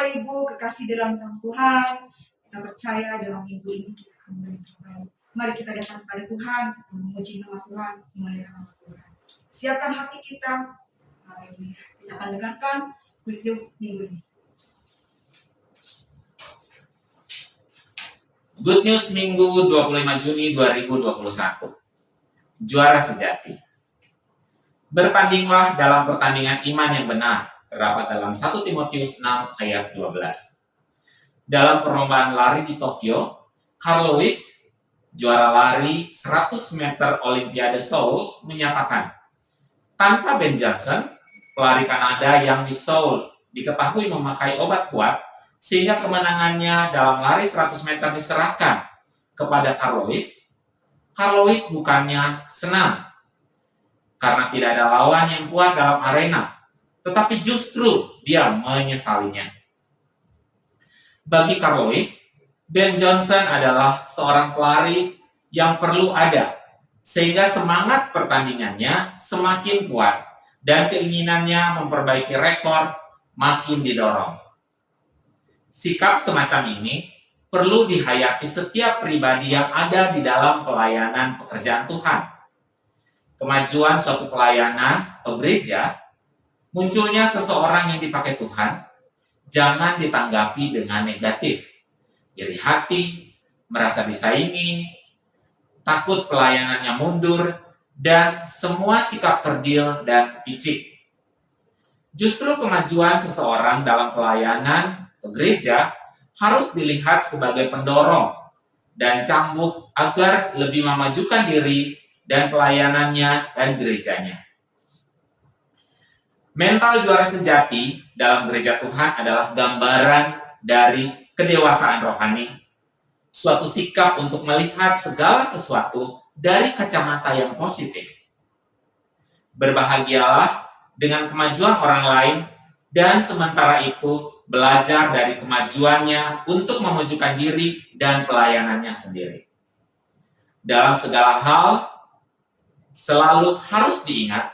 Bapak Ibu kekasih dalam Tuhan, kita percaya dalam minggu ini kita akan mulai terbaik. Mari kita datang kepada Tuhan, kita memuji nama Tuhan, memuliakan nama Tuhan. Siapkan hati kita, haleluya. Kita akan dengarkan wisdom minggu ini. Good News Minggu 25 Juni 2021. Juara sejati. Bertandinglah dalam pertandingan iman yang benar, terdapat dalam 1 Timotius 6 ayat 12. Dalam perlombaan lari di Tokyo, Carl Lewis, juara lari 100 meter Olimpiade Seoul, menyatakan, tanpa Ben Johnson, pelari Kanada yang di Seoul diketahui memakai obat kuat, sehingga kemenangannya dalam lari 100 meter diserahkan kepada Carl Lewis. Carl Lewis bukannya senang karena tidak ada lawan yang kuat dalam arena, tetapi justru dia menyesalinya. Bagi Carl Lewis, Ben Johnson adalah seorang pelari yang perlu ada, sehingga semangat pertandingannya semakin kuat dan keinginannya memperbaiki rekor makin didorong. Sikap semacam ini perlu dihayati setiap pribadi yang ada di dalam pelayanan pekerjaan Tuhan. Kemajuan suatu pelayanan atau gereja, munculnya seseorang yang dipakai Tuhan, jangan ditanggapi dengan negatif, iri hati, merasa disaingi, takut pelayanannya mundur, dan semua sikap kerdil dan picik. Justru kemajuan seseorang dalam pelayanan atau gereja harus dilihat sebagai pendorong dan cambuk agar lebih memajukan diri dan pelayanannya dan gerejanya. Mental juara sejati dalam gereja Tuhan adalah gambaran dari kedewasaan rohani, suatu sikap untuk melihat segala sesuatu dari kacamata yang positif. Berbahagialah dengan kemajuan orang lain dan sementara itu belajar dari kemajuannya untuk memajukan diri dan pelayanannya sendiri. Dalam segala hal, selalu harus diingat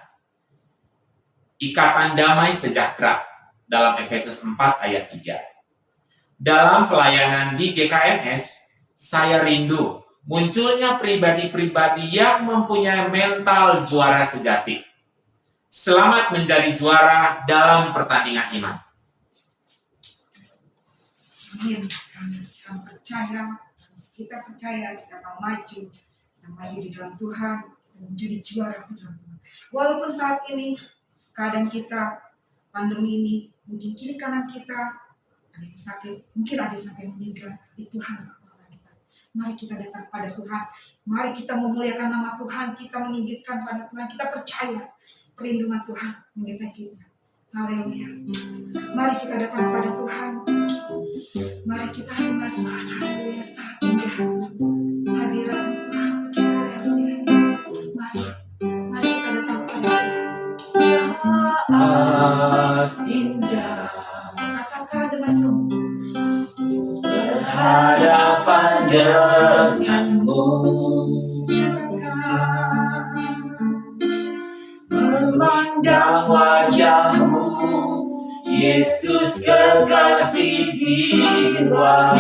ikatan damai sejahtera dalam Efesus 4 ayat 3. Dalam pelayanan di GKMS, saya rindu munculnya pribadi-pribadi yang mempunyai mental juara sejati. Selamat menjadi juara dalam pertandingan iman. Amin. Kami akan percaya, kita percaya kita akan maju, kita maju di dalam Tuhan, kita menjadi juara di dalam Tuhan. Walaupun saat ini keadaan kita, pandemi ini, mungkin kiri kanan kita ada yang sakit, mungkin ada yang sampai meninggal, tapi Tuhan kekuatan kita. Mari kita datang pada Tuhan, mari kita memuliakan nama Tuhan, kita meninggikan pada Tuhan, kita percaya perlindungan Tuhan menyertai kita. Haleluya. Mari kita datang pada Tuhan. Mari kita hamba Tuhan. Haleluya. Saat indah hadirat Tuhan. Haleluya. Mari kita datang kepada Tuhan. Saat indah. Katakan dengan sungguh. Berhadapan denganmu. Memandang wajahmu, Yesus kekasih jiwaku.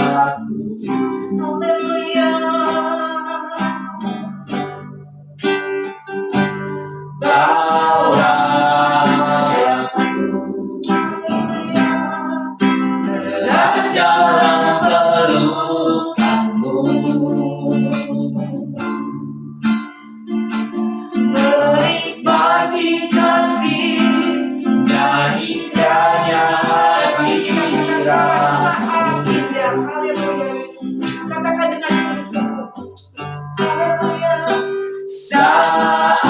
Haleluya. Bawa aku telah dalam pelukanmu. Menikmati kasih dan indahnya hadirat. Saat indah, haleluya. Katakan dengan sungguh-sungguh. Haleluya. Saat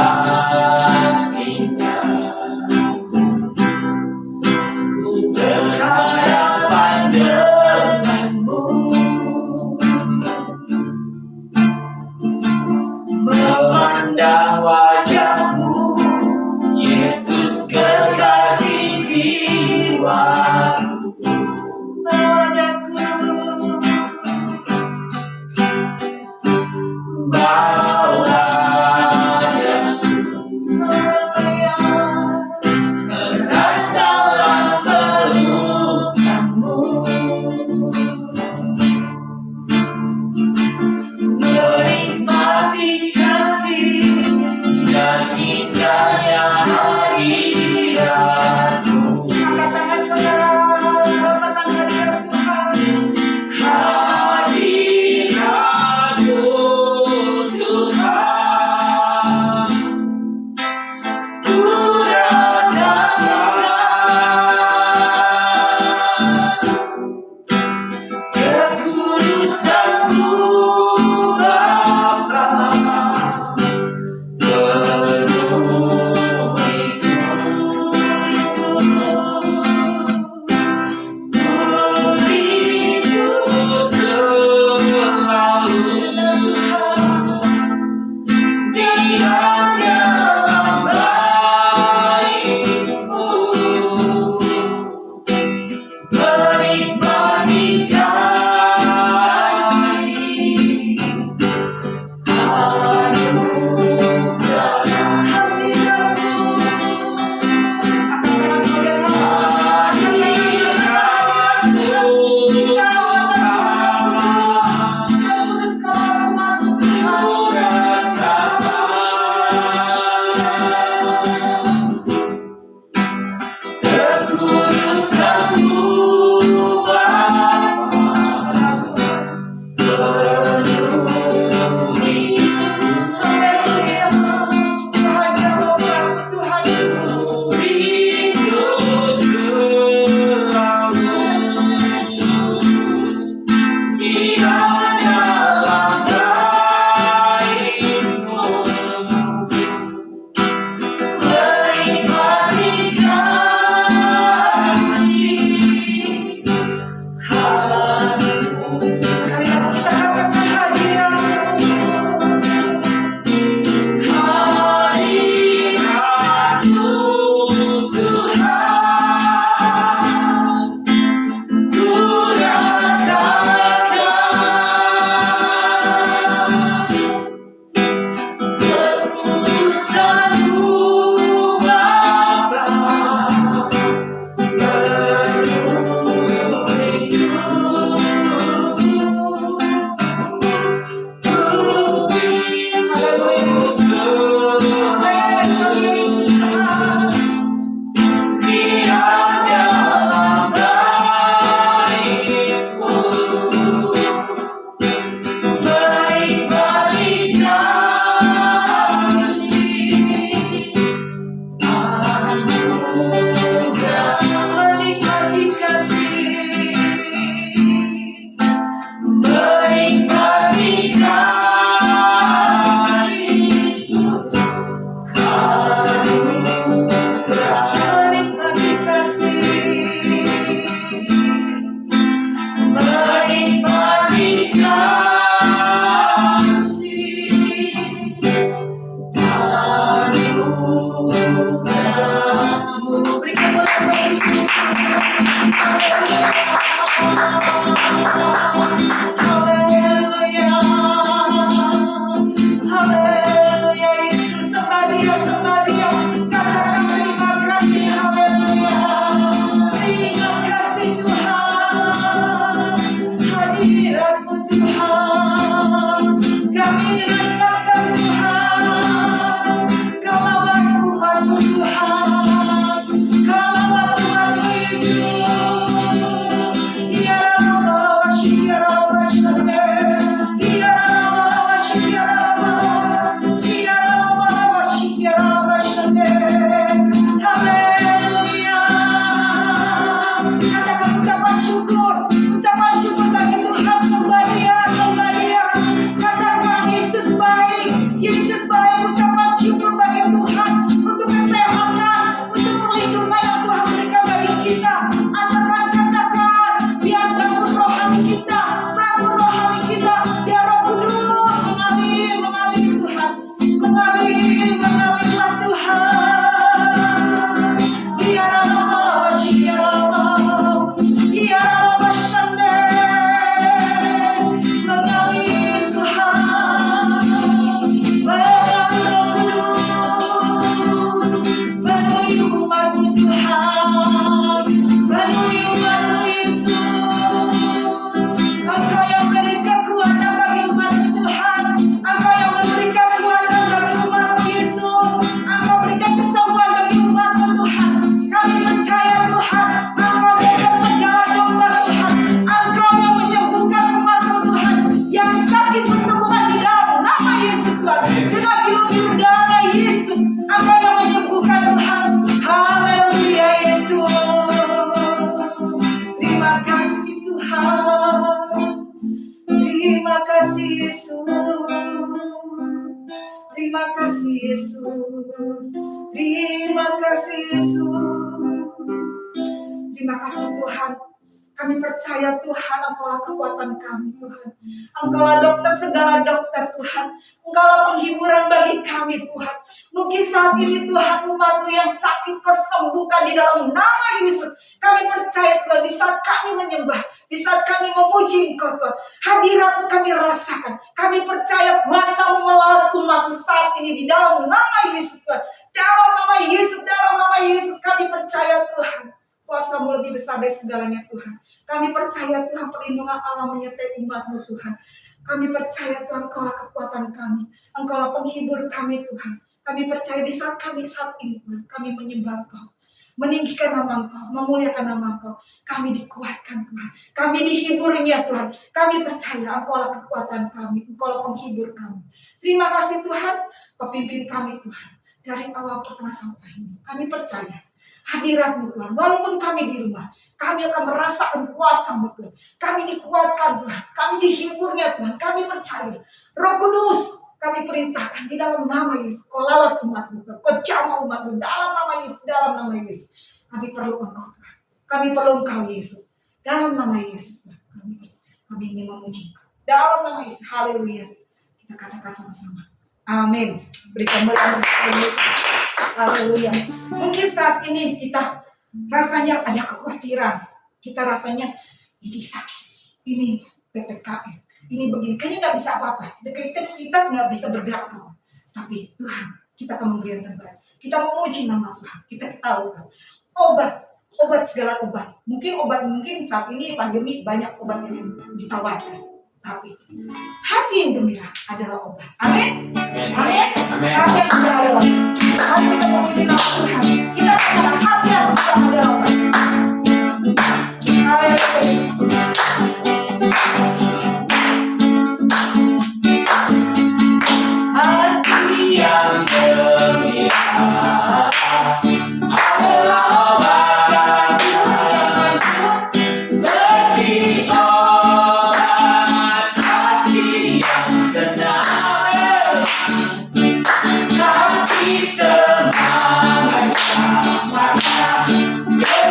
Yesus. Terima kasih Yesus. Terima kasih Tuhan. Kami percaya Tuhan, Engkaulah kekuatan kami Tuhan. Engkaulah dokter segala dokter Tuhan. Engkaulah penghiburan bagi kami Tuhan. Mungkin saat ini Tuhan, umat-Mu yang sakit Kau sembuhkan di dalam nama Yesus. Kami percaya Tuhan, di saat kami menyembah, di saat kami memuji Engkau Tuhan, hadirat-Mu kami rasakan. Kami percaya kuasa-Mu melawat umat-Mu saat ini di dalam nama Yesus Tuhan. Dalam nama Yesus kami percaya Tuhan. Kuasa-Mu lebih besar dari segalanya Tuhan. Kami percaya Tuhan, perlindungan Allah menyertai umat-Mu Tuhan. Kami percaya Tuhan, Engkaulah kekuatan kami. Engkaulah penghibur kami Tuhan. Kami percaya di saat kami saat ini Tuhan, kami menyembah Engkau, meninggikan nama Engkau, memuliakan nama Engkau. Kami dikuatkan Tuhan. Kami dihiburnya Tuhan. Kami percaya Engkaulah kekuatan kami. Engkaulah penghibur kami. Terima kasih Tuhan, Kau pimpin kami Tuhan. Dari awal pertama sampai ini. Kami percaya hadirat-Mu Tuhan. Walaupun kami di rumah, kami akan merasakan kuasa-Mu Tuhan. Kami dikuatkan Tuhan. Kami dihiburnya Tuhan. Kami percaya. Roh Kudus, kami perintahkan di dalam nama Yesus. Kau lawat umat-Mu Tuhan. Kau jamah umat-Mu dalam nama Yesus. Dalam nama Yesus. Kami perlu Engkau Tuhan. Kami perlu Engkau Yesus. Dalam nama Yesus Tuhan. Kami ingin memuji Engkau. Dalam nama Yesus. Haleluya. Kita katakan sama-sama. Amin. Berikan berkat Yesus. Haleluya. Mungkin saat ini kita rasanya ada kekhawatiran. Kita rasanya ini sakit, ini PPKM, ini begini. Kayaknya nggak bisa apa-apa. Kita nggak bisa bergerak apa-apa. Tapi Tuhan, kita akan memberi yang terbaik. Kita memuji nama Tuhan. Kita tahu kan, obat segala obat. Mungkin saat ini pandemi banyak obat yang ditawarkan. Tapi hati yang gembira adalah obat. Amin. Amin. Amin. Hati yang gembira adalah obat. Mari kita memuji nama Tuhan. Kita katakan hati yang gembira adalah obat. Haleluya. Hati yang gembira adalah obat. Seperti obat hati yang senang, hati semangat yang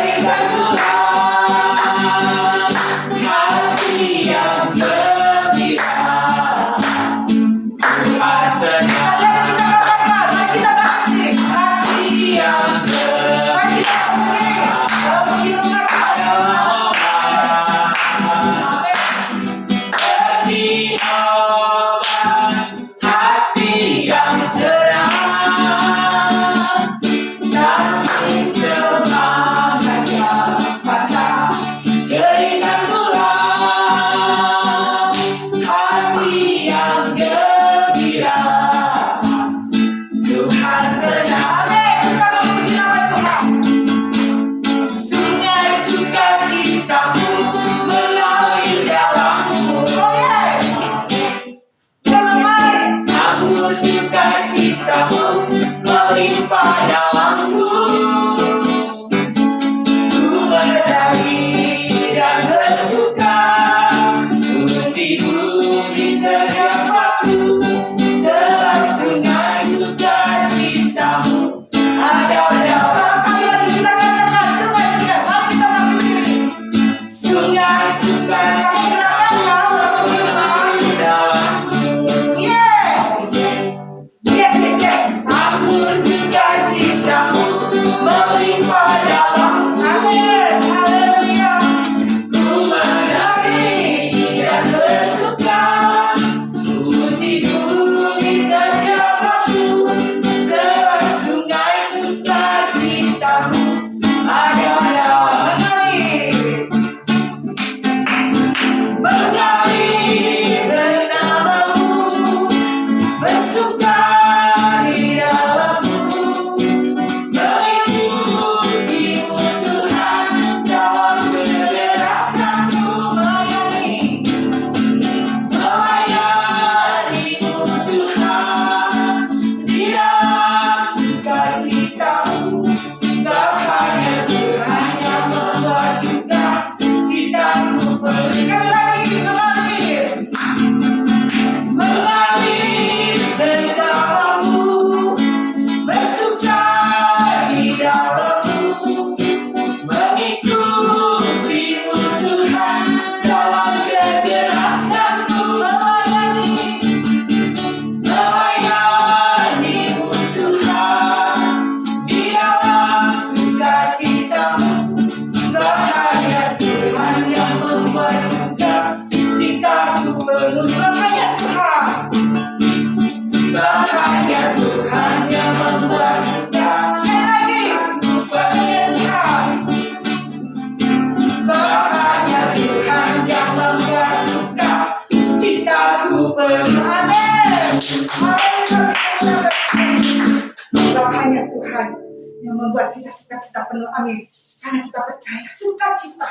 membuat kita sukacita penuh. Amin. Karena kita percaya sukacita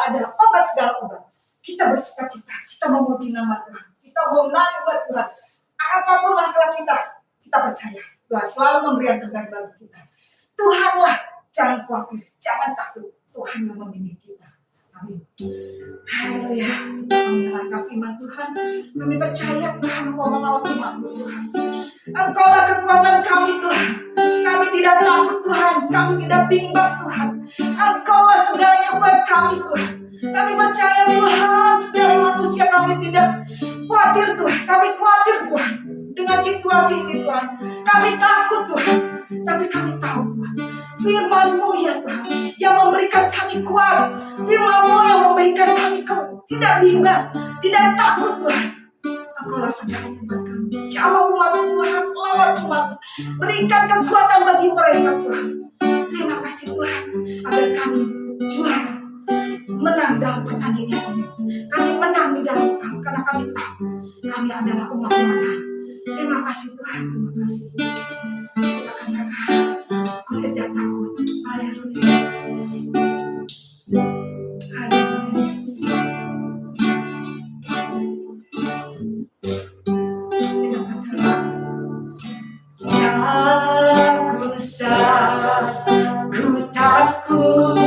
adalah obat segala obat. Kita bersukacita, kita memuji nama Tuhan, kita mau menang buat Tuhan. Apapun masalah kita percaya Tuhan selalu memberi yang terbaik bagi kita. Tuhanlah, jangan khawatir, jangan takut. Tuhan yang membimbing kita. Amin. Haleluya. Kita mendengarkan firman Tuhan. Kami percaya Tuhan mau mengawal umat Tuhan. Engkaulah kekuatan kami Tuhan. Kami tidak takut Tuhan. Kami tidak bimbang Tuhan. Engkaulah segalanya buat kami Tuhan. Kami percaya Tuhan. Secara manusia kami tidak khawatir Tuhan. Kami khawatir Tuhan dengan situasi ini Tuhan. Kami takut Tuhan. Tapi kami tahu Tuhan, firman-Mu ya Tuhan yang memberikan kami kuat. Firman-Mu yang memberikan kami tidak bimbang, tidak takut Tuhan. Engkaulah segalanya buat kami. Jamah umat Tuhan, lawat umat. Berikan kekuatan bagi mereka Tuhan. Terima kasih Tuhan agar kami juara, menang dalam pertandingan ini. Kami menang di dalam Engkau karena kami tahu kami adalah umat pemenang. Terima kasih Tuhan, terima kasih. Kita katakan, aku tidak takut. Haleluya. Haleluya Yesus. Kita katakan, yang kusah, ku takut,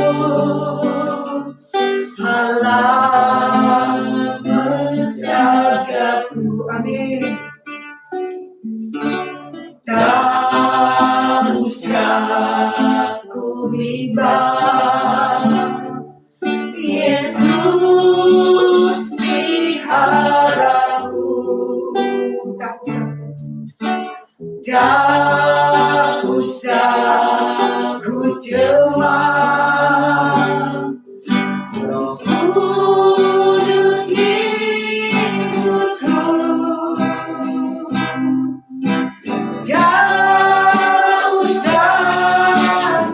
salah menjagaku. Amin. Tak usah ku bimbang, Yesus peliharaku. Tak usah ku cemas, Roh Kudus ikutku. Jangan usah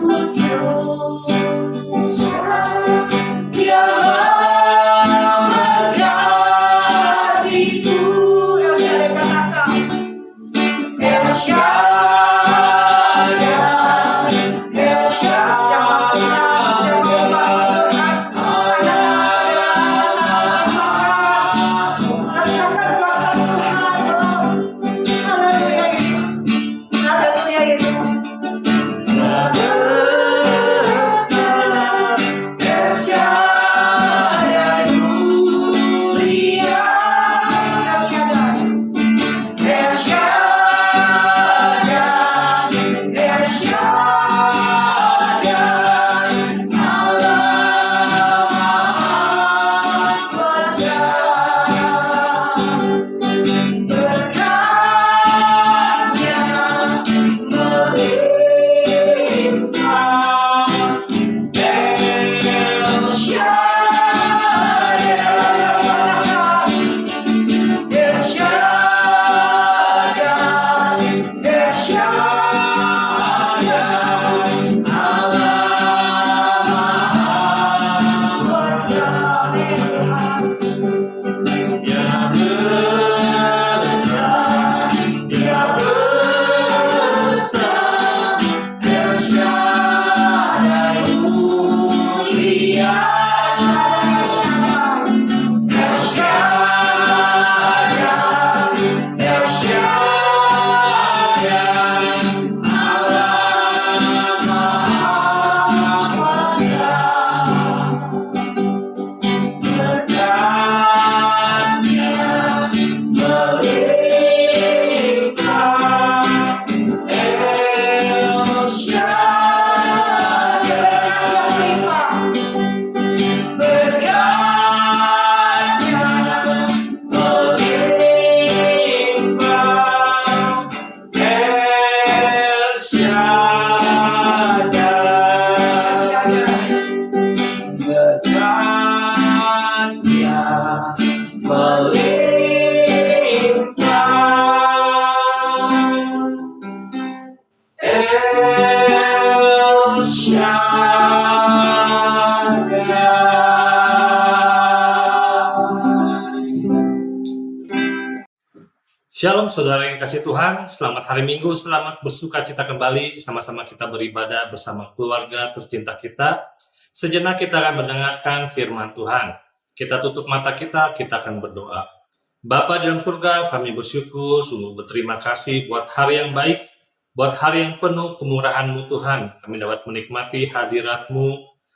khusus, Dia memberkatiku. El Shaddai, El Shaddai, rasakan kuasa Tuhan. Haleluya Yesus. Haleluya Yesus. El Shaddai mulia. El Shaddai. El Shaddai. El Shaddai. Allah Maha Kuasa. Berkatnya melimpah. El Shaddai, El Shaddai, El Shaddai, Allah Maha Kuasa. Dia besar, Dia besar, El Shaddai mulia. El Shaddai, El Shaddai, Allah Maha Kuasa. Berkatnya melimpah. El Shaddai, berkatnya melimpah. El Shaddai, berkatnya melimpah. El Shaddai. Shalom saudara yang kasih Tuhan, selamat hari Minggu, selamat bersuka cita kembali, sama-sama kita beribadah bersama keluarga tercinta kita. Sejenak kita akan mendengarkan firman Tuhan. Kita tutup mata kita akan berdoa. Bapa di dalam surga, kami bersyukur, sungguh berterima kasih buat hari yang baik, buat hari yang penuh kemurahan-Mu Tuhan. Kami dapat menikmati hadirat-Mu,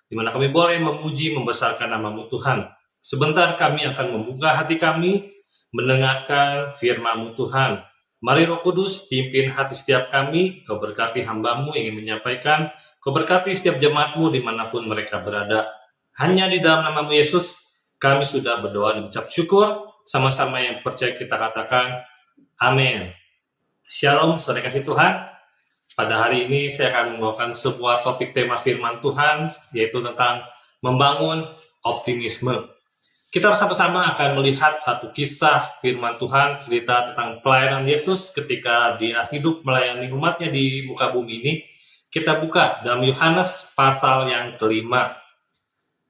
di mana kami boleh memuji, membesarkan nama-Mu Tuhan. Sebentar kami akan membuka hati kami, mendengarkan firman-Mu Tuhan. Mari Roh Kudus pimpin hati setiap kami, Kau berkati hamba-Mu yang ingin menyampaikan, Kau berkati setiap jemaat-Mu dimanapun mereka berada. Hanya di dalam nama-Mu Yesus, kami sudah berdoa dan ucap syukur, sama-sama yang percaya kita katakan, amin. Shalom, saudara kasih Tuhan. Pada hari ini saya akan membawakan sebuah topik tema firman Tuhan, yaitu tentang membangun optimisme. Kita bersama-sama akan melihat satu kisah firman Tuhan, cerita tentang pelayanan Yesus ketika dia hidup melayani umatnya di muka bumi ini. Kita buka dalam Yohanes pasal yang kelima.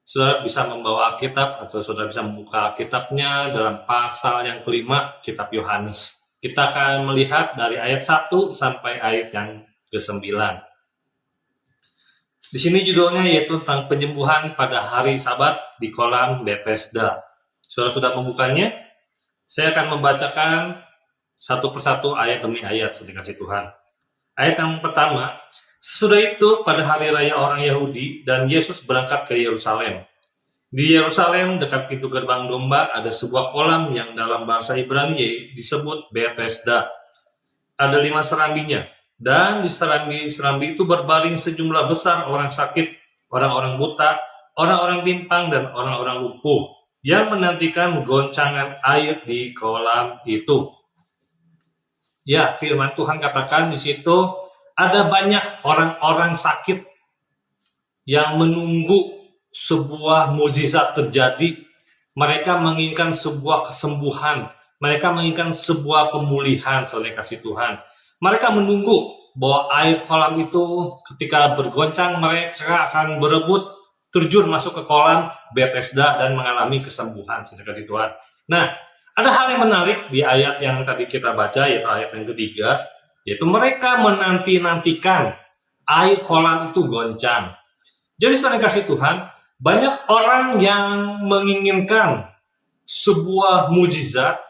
Saudara bisa membawa Alkitab atau saudara bisa membuka Alkitabnya dalam pasal yang kelima, kitab Yohanes. Kita akan melihat dari ayat 1 sampai ayat yang ke-9. Di sini judulnya yaitu tentang penyembuhan pada hari Sabat di kolam Bethesda. Saudara sudah membukanya? Saya akan membacakan satu persatu ayat demi ayat, saudara kasih Tuhan. Ayat yang pertama, sesudah itu pada hari raya orang Yahudi dan Yesus berangkat ke Yerusalem. Di Yerusalem dekat pintu gerbang domba ada sebuah kolam yang dalam bahasa Ibrani disebut Bethesda. Ada 5 serambinya. Dan di serambi itu berbaring sejumlah besar orang sakit, orang-orang buta, orang-orang timpang, dan orang-orang lumpuh yang menantikan goncangan air di kolam itu. Ya, firman Tuhan katakan di situ ada banyak orang-orang sakit yang menunggu sebuah mukjizat terjadi. Mereka menginginkan sebuah kesembuhan, mereka menginginkan sebuah pemulihan, saudara kasih Tuhan. Mereka menunggu bahwa air kolam itu ketika bergoncang mereka akan berebut terjun masuk ke kolam Bethesda dan mengalami kesembuhan, saudara kasih Tuhan. Nah, ada hal yang menarik di ayat yang tadi kita baca, yaitu ayat yang ketiga, yaitu mereka menanti-nantikan air kolam itu goncang. Jadi saudara kasih Tuhan, banyak orang yang menginginkan sebuah mukjizat,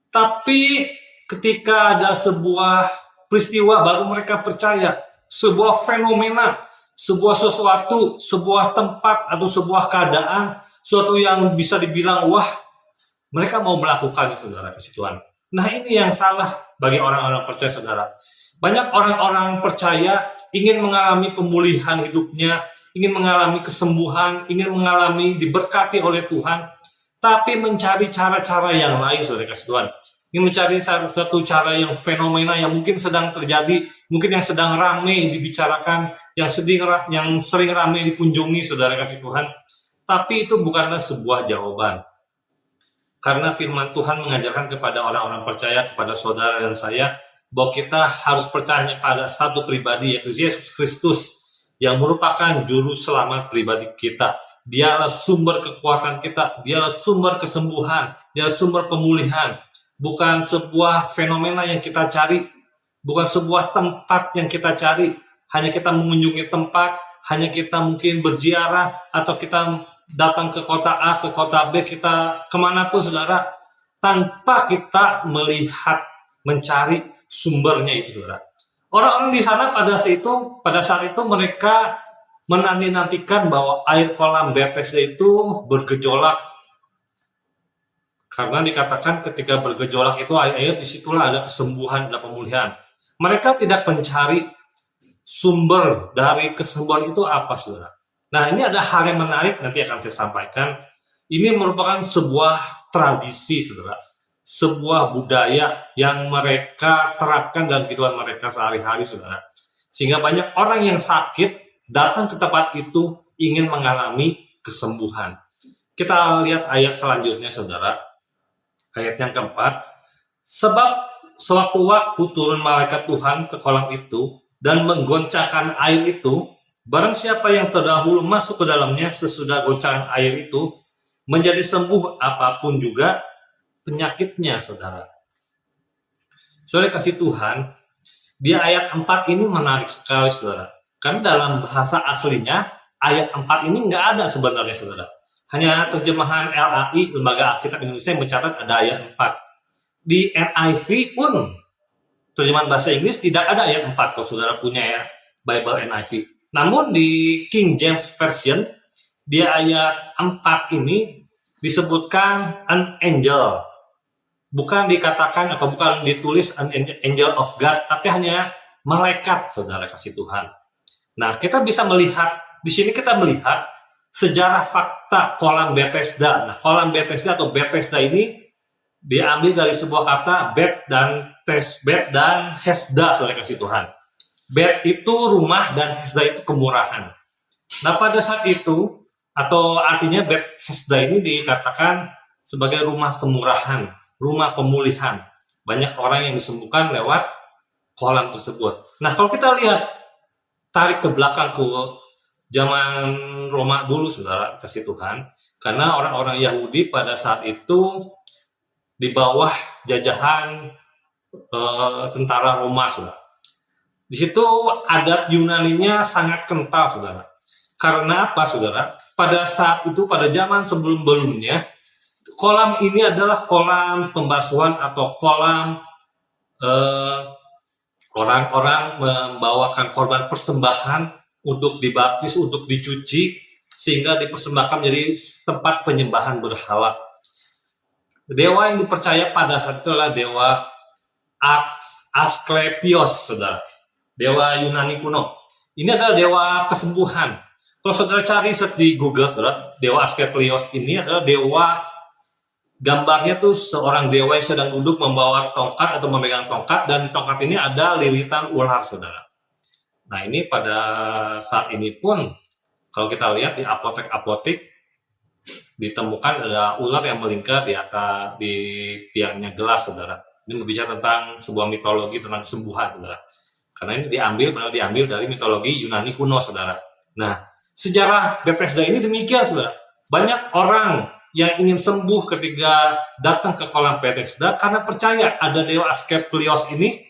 tapi ketika ada sebuah peristiwa baru mereka percaya, sebuah fenomena, sebuah sesuatu, sebuah tempat atau sebuah keadaan, sesuatu yang bisa dibilang wah, mereka mau melakukan, saudara kasih Tuhan. Nah, ini yang salah bagi orang-orang percaya, saudara. Banyak orang-orang percaya ingin mengalami pemulihan hidupnya, ingin mengalami kesembuhan, ingin mengalami diberkati oleh Tuhan, tapi mencari cara-cara yang lain, saudara kasih Tuhan. Ingin mencari satu cara yang fenomena yang mungkin sedang terjadi, mungkin yang sedang ramai dibicarakan, yang sering ramai dikunjungi, saudara kasih Tuhan. Tapi itu bukanlah sebuah jawaban. Karena firman Tuhan mengajarkan kepada orang-orang percaya, kepada saudara dan saya, bahwa kita harus percaya pada satu pribadi, yaitu Yesus Kristus, yang merupakan juru selamat pribadi kita. Dialah sumber kekuatan kita, dialah sumber kesembuhan, dialah sumber pemulihan. Bukan sebuah fenomena yang kita cari, bukan sebuah tempat yang kita cari. Hanya kita mengunjungi tempat, hanya kita mungkin berziarah, atau kita datang ke kota A, ke kota B, kita kemanapun, saudara, tanpa kita melihat, mencari sumbernya itu, saudara. Orang-orang di sana pada saat itu mereka menanti-nantikan bahwa air kolam Bethesda itu bergejolak. Karena dikatakan ketika bergejolak itu air disitulah ada kesembuhan, ada pemulihan. Mereka tidak mencari sumber dari kesembuhan itu apa, saudara. Nah, ini ada hal yang menarik nanti akan saya sampaikan. Ini merupakan sebuah tradisi, saudara. Sebuah budaya yang mereka terapkan dalam kehidupan mereka sehari-hari, saudara. Sehingga banyak orang yang sakit datang ke tempat itu ingin mengalami kesembuhan. Kita lihat ayat selanjutnya, saudara. Ayat yang keempat, sebab sewaktu-waktu turun malaikat Tuhan ke kolam itu dan menggoncangkan air itu, barang siapa yang terdahulu masuk ke dalamnya sesudah goncangan air itu, menjadi sembuh apapun juga penyakitnya, saudara. Saudara kasih Tuhan, di ayat 4 ini menarik sekali, saudara. Karena dalam bahasa aslinya, ayat 4 ini nggak ada sebenarnya, saudara. Hanya terjemahan LAI, Lembaga Alkitab Indonesia, yang mencatat ada ayat 4. Di NIV pun, terjemahan bahasa Inggris, tidak ada ayat 4 kalau saudara punya ya, Bible NIV. Namun di King James Version, di ayat 4 ini disebutkan an angel. Bukan dikatakan atau bukan ditulis an angel of God, tapi hanya malaikat, saudara kasih Tuhan. Nah, kita bisa melihat, di sini kita melihat sejarah fakta kolam Bethesda. Nah, kolam Bethesda atau Bethesda ini diambil dari sebuah kata bet dan Hesda, saudara kasih Tuhan. Bet itu rumah dan Hesda itu kemurahan. Nah, pada saat itu, atau artinya Bethesda ini dikatakan sebagai rumah kemurahan, rumah pemulihan. Banyak orang yang disembuhkan lewat kolam tersebut. Nah, kalau kita lihat, tarik ke belakang ke zaman Roma dulu, saudara kasih Tuhan, karena orang-orang Yahudi pada saat itu di bawah jajahan tentara Roma, saudara. Di situ adat Yunaninya sangat kental, saudara. Karena apa, saudara? Pada saat itu, pada zaman sebelum-belumnya, kolam ini adalah kolam pembasuhan atau kolam orang-orang membawakan korban persembahan untuk dibaptis, untuk dicuci, sehingga dipersembahkan menjadi tempat penyembahan berhala. Dewa yang dipercaya pada saat itu adalah dewa Asklepios, saudara. Dewa Yunani kuno. Ini adalah dewa kesembuhan. Kalau saudara cari search di Google, saudara, dewa Asklepios ini adalah dewa, gambarnya tuh seorang dewa yang sedang duduk membawa tongkat atau memegang tongkat, dan di tongkat ini ada lilitan ular, saudara. Nah, ini pada saat ini pun, kalau kita lihat di apotek-apotek, ditemukan ada ular yang melingkar di atas di tiangnya gelas, saudara. Ini berbicara tentang sebuah mitologi tentang kesembuhan, saudara. Karena ini diambil dari mitologi Yunani kuno, saudara. Nah, sejarah Bethesda ini demikian, saudara. Banyak orang yang ingin sembuh ketika datang ke kolam Bethesda karena percaya ada dewa Asklepios ini.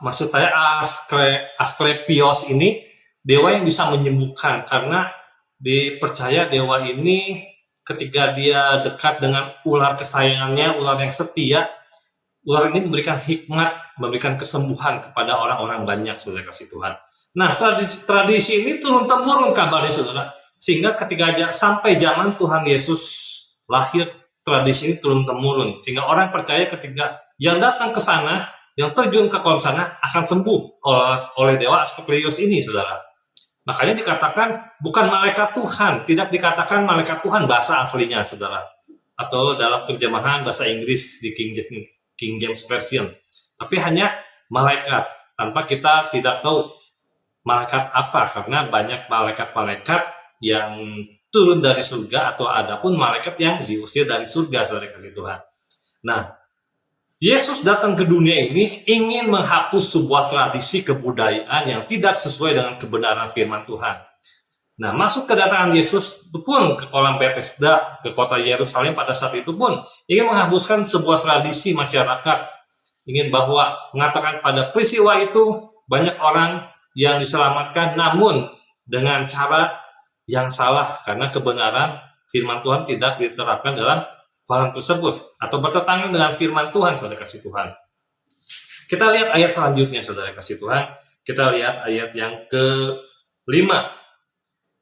Maksud saya Asklepios ini dewa yang bisa menyembuhkan, karena dipercaya dewa ini ketika dia dekat dengan ular kesayangannya, ular yang setia, ular ini memberikan hikmat, memberikan kesembuhan kepada orang-orang banyak, saudara kasih Tuhan. Nah, tradisi ini turun-temurun kabarnya, saudara. Sehingga ketika sampai zaman Tuhan Yesus lahir, tradisi ini turun-temurun. Sehingga orang percaya ketika yang datang ke sana, yang terjun ke kolam sana, akan sembuh oleh dewa Asklepios ini, saudara. Makanya dikatakan bukan malaikat Tuhan, tidak dikatakan malaikat Tuhan bahasa aslinya, saudara. Atau dalam terjemahan bahasa Inggris di King James Version. Tapi hanya malaikat, tanpa kita tidak tahu malaikat apa, karena banyak malaikat-malaikat yang turun dari surga, atau ada pun malaikat yang diusir dari surga, saudara kasih Tuhan. Nah, Yesus datang ke dunia ini ingin menghapus sebuah tradisi kebudayaan yang tidak sesuai dengan kebenaran firman Tuhan. Nah, masuk kedatangan Yesus pun ke kolam Bethesda, ke kota Yerusalem pada saat itu pun ingin menghapuskan sebuah tradisi masyarakat. Ingin bahwa mengatakan pada peristiwa itu banyak orang yang diselamatkan, namun dengan cara yang salah, karena kebenaran firman Tuhan tidak diterapkan dalam kolam tersebut, atau bertentangan dengan firman Tuhan, saudara kasih Tuhan. Kita lihat ayat selanjutnya, saudara kasih Tuhan. Kita lihat ayat yang ke-5.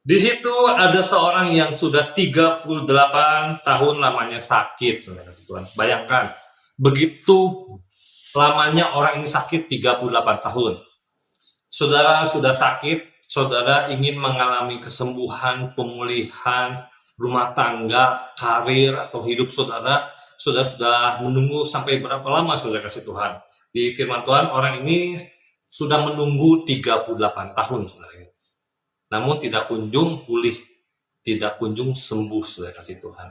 Di situ ada seorang yang sudah 38 tahun lamanya sakit, saudara kasih Tuhan. Bayangkan, begitu lamanya orang ini sakit 38 tahun. Saudara sudah sakit, saudara ingin mengalami kesembuhan, pemulihan, rumah tangga, karir, atau hidup saudara sudah menunggu sampai berapa lama, saudara kasih Tuhan. Di firman Tuhan, orang ini sudah menunggu 38 tahun, saudara. Namun tidak kunjung pulih, tidak kunjung sembuh, saudara kasih Tuhan.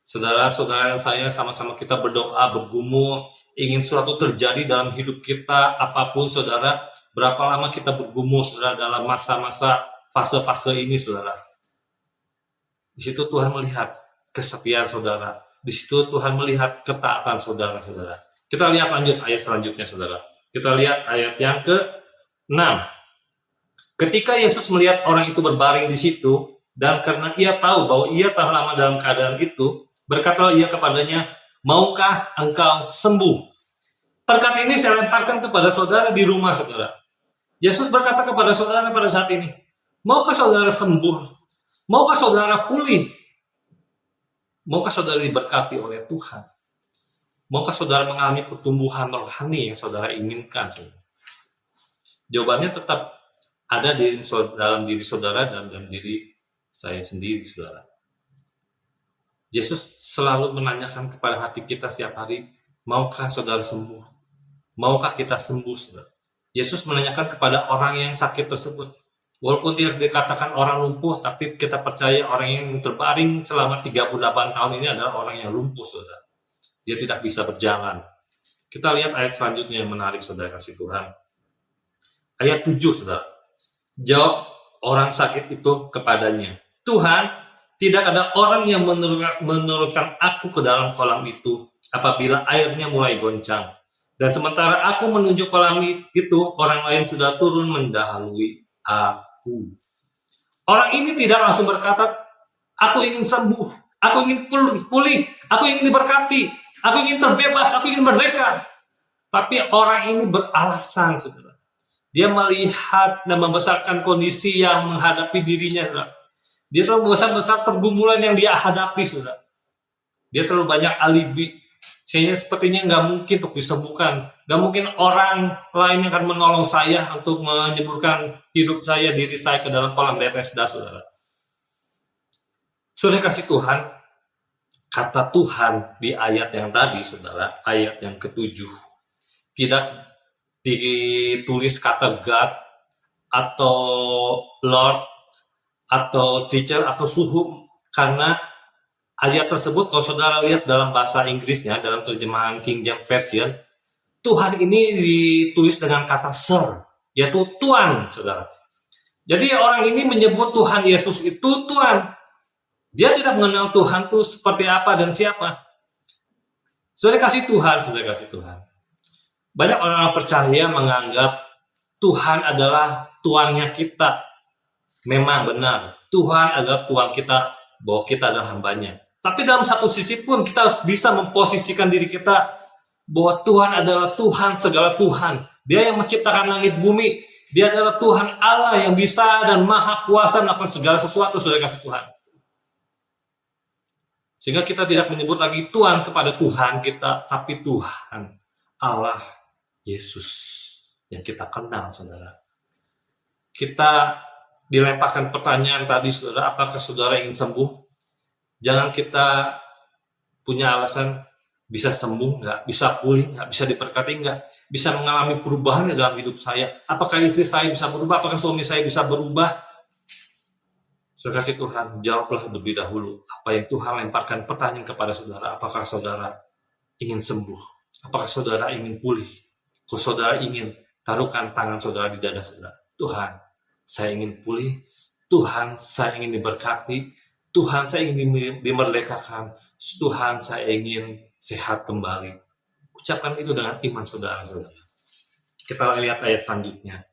Saudara-saudara yang saya, sama-sama kita berdoa, bergumul, ingin sesuatu terjadi dalam hidup kita, apapun, saudara. Berapa lama kita bergumul, saudara, dalam masa-masa fase-fase ini, saudara. Di situ Tuhan melihat kesetiaan saudara. Di situ Tuhan melihat ketaatan saudara-saudara. Kita lihat lanjut ayat selanjutnya, saudara. Kita lihat ayat yang ke-6. Ketika Yesus melihat orang itu berbaring di situ, dan karena ia tahu bahwa ia telah lama dalam keadaan itu, berkatalah ia kepadanya, maukah engkau sembuh? Perkata ini saya lemparkan kepada saudara di rumah, saudara. Yesus berkata kepada saudara pada saat ini, maukah saudara sembuh? Maukah saudara pulih? Maukah saudara diberkati oleh Tuhan? Maukah saudara mengalami pertumbuhan rohani yang saudara inginkan? Saudara? Jawabannya tetap ada dalam diri saudara dan dalam diri saya sendiri, saudara. Yesus selalu menanyakan kepada hati kita setiap hari, maukah saudara sembuh? Maukah kita sembuh, saudara? Yesus menanyakan kepada orang yang sakit tersebut. Walaupun tidak dikatakan orang lumpuh, tapi kita percaya orang yang terbaring selama 38 tahun ini adalah orang yang lumpuh, saudara. Dia tidak bisa berjalan. Kita lihat ayat selanjutnya yang menarik, saudara kasih Tuhan. Ayat 7, saudara. Jawab orang sakit itu kepadanya, Tuhan, tidak ada orang yang menurunkan aku ke dalam kolam itu apabila airnya mulai goncang. Dan sementara aku menuju kolam itu, orang lain sudah turun mendahului aku. Orang ini tidak langsung berkata, aku ingin sembuh, aku ingin pulih, aku ingin diberkati, aku ingin terbebas, aku ingin merdeka. Tapi orang ini beralasan, saudara. Dia melihat dan membesarkan kondisi yang menghadapi dirinya, saudara. Dia terlalu besar pergumulan yang dia hadapi, saudara. Dia terlalu banyak alibi. Sehingga sepertinya nggak mungkin untuk disembuhkan. Nggak mungkin orang lain yang akan menolong saya untuk menyembuhkan hidup saya, diri saya ke dalam kolam Bethesda, saudara. Saudara kasih Tuhan, kata Tuhan di ayat yang tadi, saudara, ayat yang ke-7, tidak ditulis kata God atau Lord atau teacher atau suhu, karena ayat tersebut kalau saudara lihat dalam bahasa Inggrisnya, dalam terjemahan King James Version, Tuhan ini ditulis dengan kata Sir, yaitu Tuhan, saudara. Jadi orang ini menyebut Tuhan Yesus itu Tuhan. Dia tidak mengenal Tuhan itu seperti apa dan siapa. Saudara kasih Tuhan, saudara kasih Tuhan. Banyak orang percaya menganggap Tuhan adalah tuannya kita. Memang benar, Tuhan adalah tuan kita, bahwa kita adalah hambanya. Tapi dalam satu sisi pun kita harus bisa memposisikan diri kita bahwa Tuhan adalah Tuhan segala Tuhan. Dia yang menciptakan langit bumi. Dia adalah Tuhan Allah yang bisa dan maha kuasa melakukan segala sesuatu, saudara kasih Tuhan. Sehingga kita tidak menyebut lagi Tuhan kepada Tuhan kita, tapi Tuhan Allah Yesus yang kita kenal, saudara. Kita dilemparkan pertanyaan tadi, saudara, apakah saudara ingin sembuh? Jangan kita punya alasan bisa sembuh nggak, bisa pulih nggak, bisa diberkati nggak, bisa mengalami perubahan dalam hidup saya. Apakah istri saya bisa berubah? Apakah suami saya bisa berubah? Saudara kasih Tuhan, jawablah lebih dahulu apa yang Tuhan lemparkan pertanyaan kepada saudara. Apakah saudara ingin sembuh? Apakah saudara ingin pulih? Kalau saudara ingin, taruhkan tangan saudara di dada saudara. Tuhan, saya ingin pulih. Tuhan, saya ingin diberkati. Tuhan, saya ingin dimerdekakan. Tuhan, saya ingin sehat kembali. Ucapkan itu dengan iman saudara-saudara. Kita lihat ayat selanjutnya.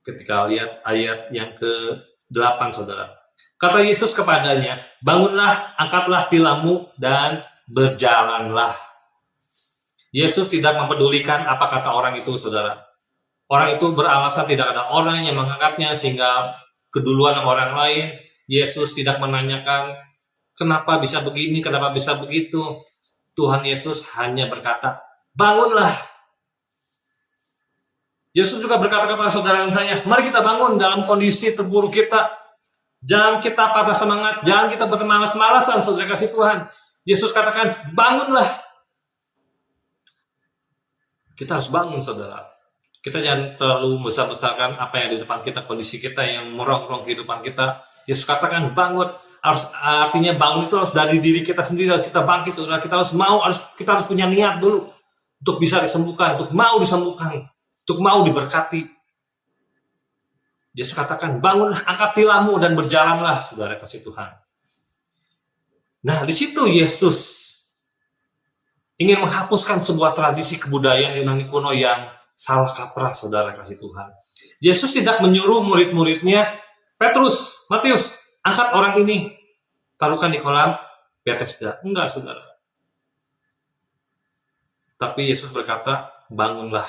Ketika lihat ayat yang ke-8, saudara. Kata Yesus kepadanya, bangunlah, angkatlah tilammu, dan berjalanlah. Yesus tidak mempedulikan apa kata orang itu, saudara. Orang itu beralasan tidak ada orang yang mengangkatnya sehingga keduluan sama orang lain. Yesus tidak menanyakan kenapa bisa begini, kenapa bisa begitu. Tuhan Yesus hanya berkata, bangunlah. Yesus juga berkata kepada saudara dan saya, mari kita bangun dalam kondisi terburuk kita. Jangan kita patah semangat, jangan kita bermalas-malasan, saudara kasih Tuhan. Yesus katakan, bangunlah. Kita harus bangun, saudara. Kita jangan terlalu besar-besarkan apa yang di depan kita, kondisi kita yang merongrong kehidupan kita. Yesus katakan bangun, artinya bangun itu harus dari diri kita sendiri, harus kita bangkit, saudara. Kita harus punya niat dulu untuk bisa disembuhkan, untuk mau disembuhkan, untuk mau diberkati. Yesus katakan bangunlah, angkat tilammu dan berjalanlah, saudara kasih Tuhan. Nah, di situ Yesus ingin menghapuskan sebuah tradisi kebudayaan Yunani kuno yang salah kaprah, saudara kasih Tuhan. Yesus tidak menyuruh murid-muridnya, Petrus, Matius, angkat orang ini, taruhkan di kolam Bethesda. Enggak, saudara. Tapi Yesus berkata, bangunlah.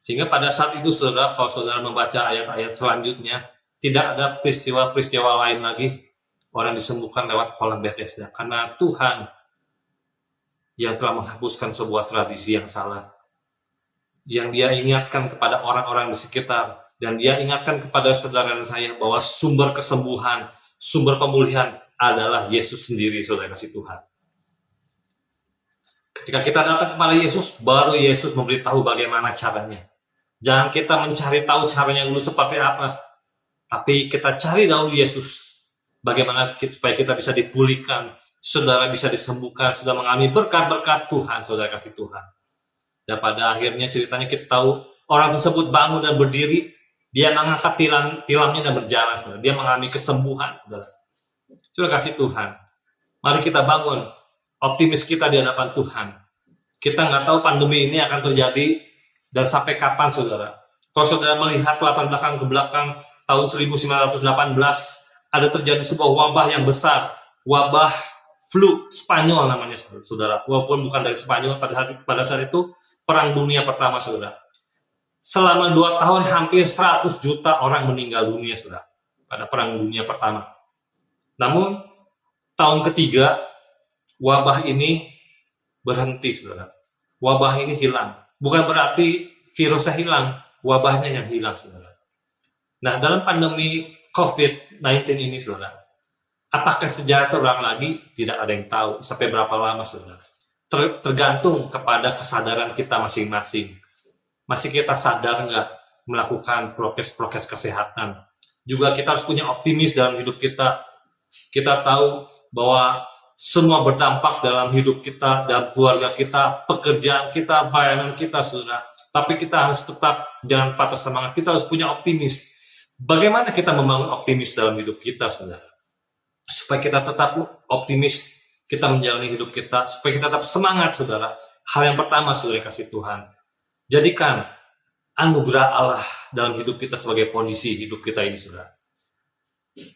Sehingga pada saat itu, saudara, kalau saudara membaca ayat-ayat selanjutnya, tidak ada peristiwa-peristiwa lain lagi orang disembuhkan lewat kolam Bethesda. Karena Tuhan yang telah menghapuskan sebuah tradisi yang salah. Yang dia ingatkan kepada orang-orang di sekitar. Dan dia ingatkan kepada saudara dan saya bahwa sumber kesembuhan, sumber pemulihan adalah Yesus sendiri, saudara kasih Tuhan. Ketika kita datang kepada Yesus, baru Yesus memberitahu bagaimana caranya. Jangan kita mencari tahu caranya dulu seperti apa. Tapi kita cari dahulu Yesus. Bagaimana supaya kita bisa dipulihkan, saudara bisa disembuhkan, sudah mengalami berkat-berkat Tuhan, saudara kasih Tuhan. Dan pada akhirnya ceritanya kita tahu, orang tersebut bangun dan berdiri, dia mengangkat tilamnya dan berjalan, saudara. Dia mengalami kesembuhan, saudara. Saudara kasih Tuhan. Mari kita bangun, optimis kita di hadapan Tuhan. Kita nggak tahu pandemi ini akan terjadi, dan sampai kapan, saudara. Kalau saudara melihat latar belakang ke belakang tahun 1918, ada terjadi sebuah wabah yang besar, wabah flu Spanyol namanya, saudara. Walaupun bukan dari Spanyol, pada saat itu Perang Dunia Pertama, saudara. Selama 2 tahun hampir 100 juta orang meninggal dunia, saudara, pada Perang Dunia Pertama. Namun tahun ketiga wabah ini berhenti, saudara. Wabah ini hilang. Bukan berarti virusnya hilang, wabahnya yang hilang, saudara. Nah, dalam pandemi COVID-19 ini, saudara, apakah sejarah terulang lagi? Tidak ada yang tahu. Sampai berapa lama, saudara? Tergantung kepada kesadaran kita masing-masing. Masih kita sadar nggak melakukan prokes-prokes kesehatan? Juga kita harus punya optimis dalam hidup kita. Kita tahu bahwa semua berdampak dalam hidup kita, dalam keluarga kita, pekerjaan kita, pelayanan kita, saudara. Tapi kita harus tetap jangan patah semangat. Kita harus punya optimis. Bagaimana kita membangun optimis dalam hidup kita, saudara? Supaya kita tetap optimis, kita menjalani hidup kita, supaya kita tetap semangat, saudara. Hal yang pertama, saudara kasih Tuhan, jadikan anugerah Allah dalam hidup kita sebagai kondisi hidup kita ini, saudara.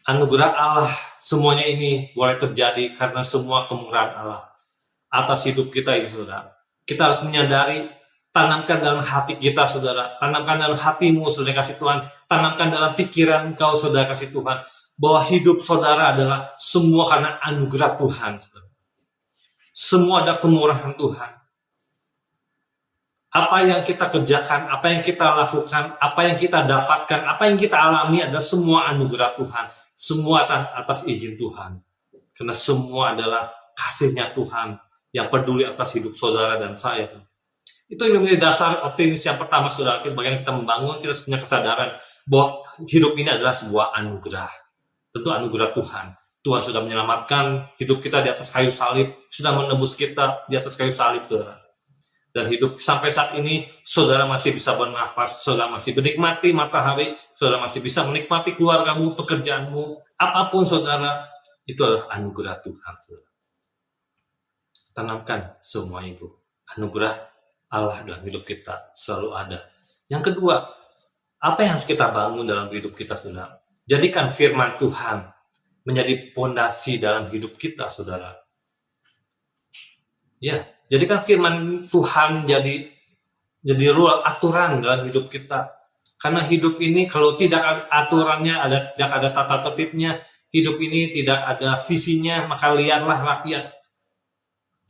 Anugerah Allah semuanya ini boleh terjadi karena semua kemurahan Allah atas hidup kita ini, saudara. Kita harus menyadari, tanamkan dalam hati kita, saudara. Tanamkan dalam hatimu, saudara kasih Tuhan. Tanamkan dalam pikiran kau, saudara kasih Tuhan, bahwa hidup saudara adalah semua karena anugerah Tuhan, saudara. Semua ada kemurahan Tuhan. Apa yang kita kerjakan, apa yang kita lakukan, apa yang kita dapatkan, apa yang kita alami adalah semua anugerah Tuhan. Semua atas izin Tuhan. Karena semua adalah kasihnya Tuhan yang peduli atas hidup saudara dan saya. Itu yang menjadi dasar optimis yang pertama, saudara. Bagaimana kita membangun, kita harus punya kesadaran bahwa hidup ini adalah sebuah anugerah. Tentu anugerah Tuhan. Tuhan sudah menyelamatkan hidup kita di atas kayu salib, sudah menebus kita di atas kayu salib, saudara. Dan hidup sampai saat ini, saudara masih bisa bernafas, saudara masih menikmati matahari, saudara masih bisa menikmati keluargamu, pekerjaanmu, apapun, saudara, itu adalah anugerah Tuhan, saudara. Tanamkan semua itu. Anugerah Allah dalam hidup kita selalu ada. Yang kedua, apa yang harus kita bangun dalam hidup kita, saudara? Jadikan firman Tuhan menjadi pondasi dalam hidup kita, saudara. Ya, jadikan firman Tuhan jadi rule, aturan dalam hidup kita. Karena hidup ini kalau tidak ada aturannya, tidak ada tata tertibnya, hidup ini tidak ada visinya, maka liarlah rakyat.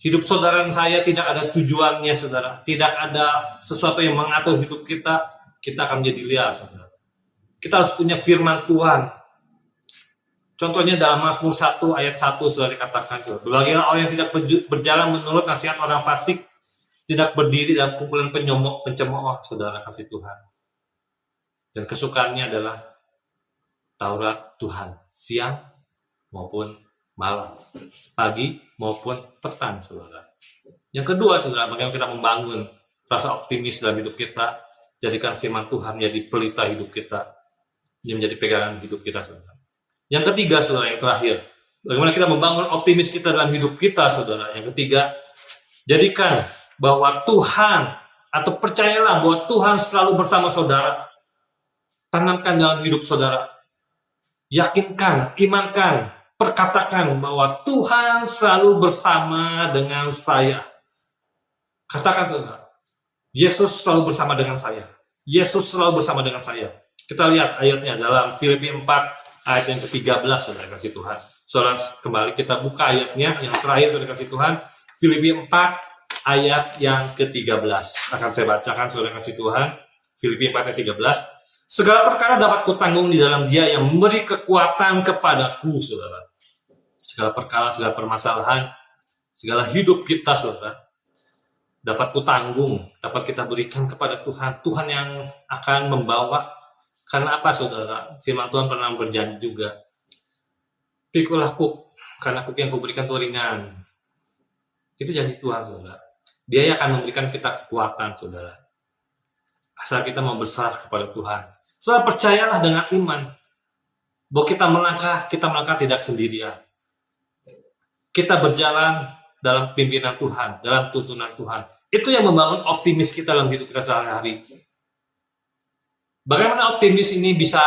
Hidup saudara dan saya tidak ada tujuannya, saudara. Tidak ada sesuatu yang mengatur hidup kita, kita akan menjadi liar, saudara. Kita harus punya firman Tuhan. Contohnya dalam Mazmur 1 ayat 1 sudah dikatakan, berbahagialah orang yang tidak berjalan menurut nasihat orang fasik, tidak berdiri dalam kumpulan pencemooh, saudara kasih Tuhan. Dan kesukaannya adalah Taurat Tuhan, siang maupun malam, pagi maupun petang, saudara. Yang kedua, saudara, bagaimana kita membangun rasa optimis dalam hidup kita, jadikan firman Tuhan menjadi pelita hidup kita, menjadi pegangan hidup kita, saudara. Yang ketiga, saudara, yang terakhir, Bagaimana kita membangun optimis kita dalam hidup kita, saudara. Yang ketiga, jadikan bahwa Tuhan, atau percayalah bahwa Tuhan selalu bersama saudara. Tanamkan dalam hidup saudara. Yakinkan, imankan, perkatakan bahwa Tuhan selalu bersama dengan saya. Katakan saudara, Yesus selalu bersama dengan saya. Yesus selalu bersama dengan saya. Kita lihat ayatnya dalam Filipi 4 ayat yang ke-13, saudara kasih Tuhan. Saudara kembali kita buka ayatnya yang terakhir, saudara kasih Tuhan. Filipi 4 ayat yang ke-13. Akan saya bacakan, saudara kasih Tuhan. Filipi 4 ayat 13. Segala perkara dapat kutanggung di dalam Dia yang memberi kekuatan kepadaku, saudara. Segala perkara, segala permasalahan, segala hidup kita, saudara, dapat kutanggung, dapat kita berikan kepada Tuhan. Tuhan yang akan membawa. Karena apa, saudara? Firman Tuhan pernah berjanji juga. Pikulah kuk, karena kuk yang kuberikan itu ringan. Itu janji Tuhan, saudara. Dia yang akan memberikan kita kekuatan, saudara. Asal kita mau besar kepada Tuhan. Saudara, percayalah dengan iman bahwa kita melangkah tidak sendirian. Kita berjalan dalam pimpinan Tuhan, dalam tuntunan Tuhan. Itu yang membangun optimis kita dalam hidup kita sehari-hari. Bagaimana optimis ini bisa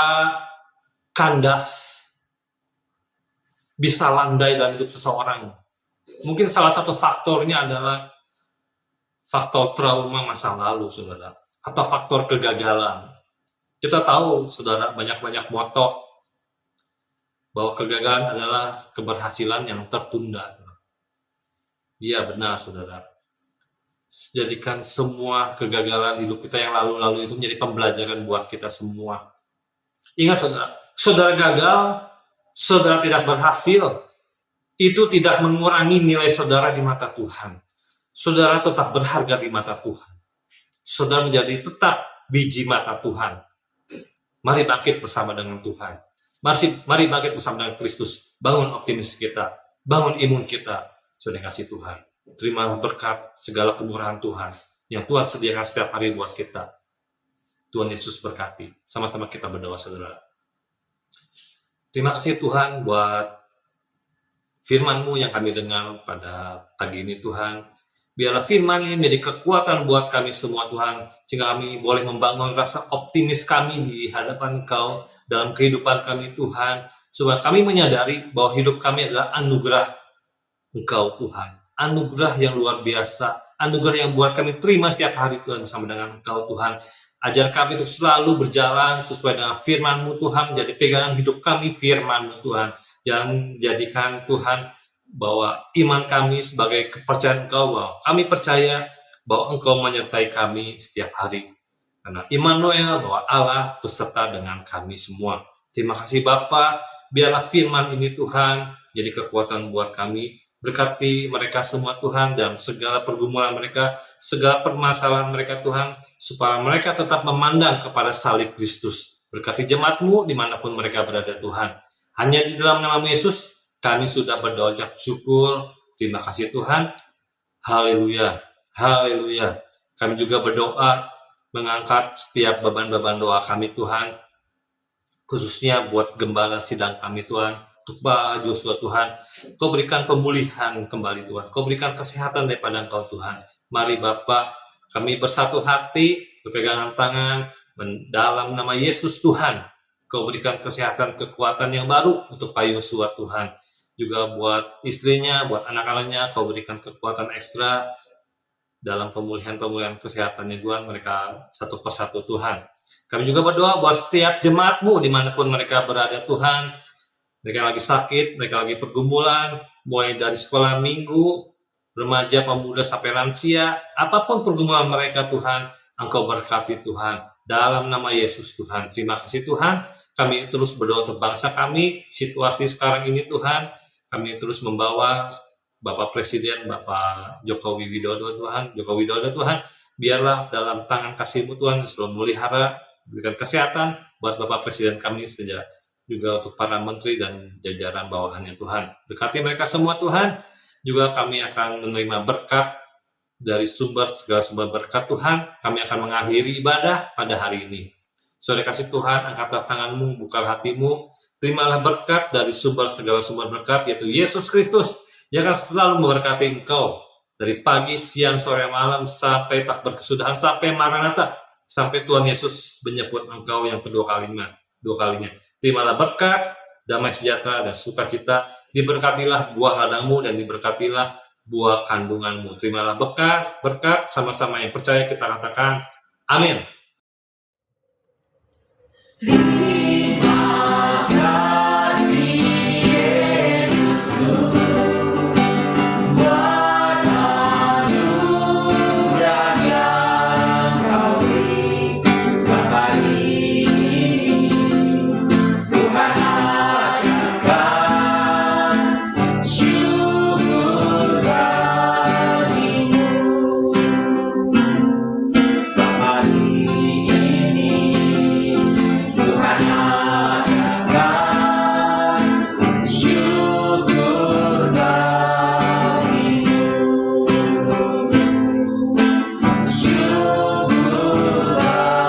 kandas, bisa landai dalam hidup seseorang? Mungkin salah satu faktornya adalah faktor trauma masa lalu, saudara, atau faktor kegagalan. Kita tahu, saudara, banyak-banyak moto bahwa kegagalan adalah keberhasilan yang tertunda. Iya, benar, saudara. Jadikan semua kegagalan hidup kita yang lalu-lalu itu menjadi pembelajaran buat kita semua. Ingat, saudara, saudara gagal, saudara tidak berhasil, itu tidak mengurangi nilai saudara di mata Tuhan. Saudara tetap berharga di mata Tuhan. Saudara menjadi tetap biji mata Tuhan. Mari bangkit bersama dengan Tuhan. Mari bangkit bersama dengan Kristus. Bangun optimis kita, bangun imun kita. Saudara kasih Tuhan. Terima berkat segala kemurahan Tuhan yang Tuhan sediakan setiap hari buat kita. Tuhan Yesus berkati. Sama-sama kita berdoa, saudara. Terima kasih Tuhan buat firman-Mu yang kami dengar pada pagi ini, Tuhan. Biarlah firman ini menjadi kekuatan buat kami semua, Tuhan, sehingga kami boleh membangun rasa optimis kami di hadapan Engkau dalam kehidupan kami, Tuhan, supaya kami menyadari bahwa hidup kami adalah anugerah Engkau, Tuhan. Anugerah yang luar biasa, anugerah yang buat kami terima setiap hari, Tuhan, bersama dengan Engkau, Tuhan. Ajar kami untuk selalu berjalan sesuai dengan firman-Mu, Tuhan, menjadi pegangan hidup kami firman-Mu, Tuhan. Jangan jadikan, Tuhan, bahwa iman kami sebagai kepercayaan Engkau, bahwa kami percaya bahwa Engkau menyertai kami setiap hari. Karena Immanuel, bahwa Allah beserta dengan kami semua. Terima kasih Bapa, biarlah firman ini, Tuhan, jadi kekuatan buat kami. Berkati mereka semua, Tuhan, dalam segala pergumulan mereka, segala permasalahan mereka, Tuhan, supaya mereka tetap memandang kepada salib Kristus. Berkati jemaat-Mu dimanapun mereka berada, Tuhan. Hanya di dalam nama Yesus, kami sudah berdoa ucap syukur. Terima kasih Tuhan. Haleluya. Haleluya. Kami juga berdoa mengangkat setiap beban-beban doa kami, Tuhan. Khususnya buat gembala sidang kami, Tuhan. Untuk Pak Joshua, Tuhan. Kau berikan pemulihan kembali, Tuhan. Kau berikan kesehatan daripada Engkau, Tuhan. Mari Bapa, kami bersatu hati, berpegangan tangan, dalam nama Yesus, Tuhan. Kau berikan kesehatan, kekuatan yang baru untuk Pak Joshua, Tuhan. Juga buat istrinya, buat anak-anaknya, Kau berikan kekuatan ekstra dalam pemulihan kesehatannya, Tuhan. Mereka satu persatu, Tuhan. Kami juga berdoa buat setiap jemaat-Mu dimanapun mereka berada, Tuhan. Mereka lagi sakit, mereka lagi pergumulan, mulai dari sekolah minggu, remaja, pemuda, sampai lansia, apapun pergumulan mereka, Tuhan, Engkau berkati, Tuhan. Dalam nama Yesus, Tuhan. Terima kasih, Tuhan. Kami terus berdoa untuk bangsa kami, situasi sekarang ini, Tuhan. Kami terus membawa Bapak Presiden, Bapak Jokowi Widodo, Tuhan. Jokowi Widodo, Tuhan. Biarlah dalam tangan kasih-Mu, Tuhan, selalu melihara, berikan kesehatan buat Bapak Presiden kami sejak juga untuk para menteri dan jajaran bawahannya, Tuhan. Berkati mereka semua, Tuhan. Juga kami akan menerima berkat dari segala sumber berkat, Tuhan. Kami akan mengakhiri ibadah pada hari ini. Saudara kasih Tuhan, angkatlah tanganmu, bukalah hatimu, terimalah berkat dari sumber segala sumber berkat, yaitu Yesus Kristus, yang akan selalu memberkati engkau dari pagi, siang, sore, malam, sampai tak berkesudahan, sampai Maranatha, sampai Tuhan Yesus menyebut engkau yang kedua kalinya. Terimalah berkat, damai sejahtera, dan sukacita. Diberkatilah buah ladangmu dan diberkatilah buah kandunganmu. Terimalah berkat sama-sama yang percaya kita katakan amin. Terima kasih Yesusku buat anugerah yang Kau beri sehari ini. Tuhan akan syukur bagimu sehari ini. Tuhan akan syukur bagimu. Syukur bagimu.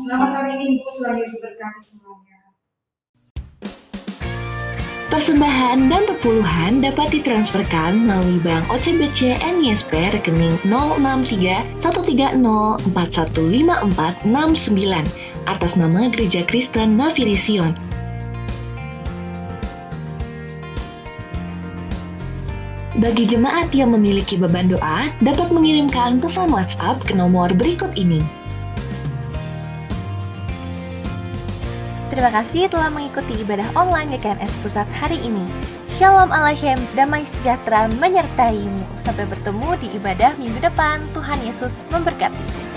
Selamat hari Minggu, Tuhan Yesus berkati semuanya. Persembahan dan perpuluhan dapat ditransferkan melalui Bank OCBC NISP rekening 063-130-415469 atas nama Gereja Kristen Nafiri Sion. Bagi jemaat yang memiliki beban doa, dapat mengirimkan pesan WhatsApp ke nomor berikut ini. Terima kasih telah mengikuti ibadah online GKNS Pusat hari ini. Shalom Aleichem, damai sejahtera menyertaimu. Sampai bertemu di ibadah minggu depan. Tuhan Yesus memberkati.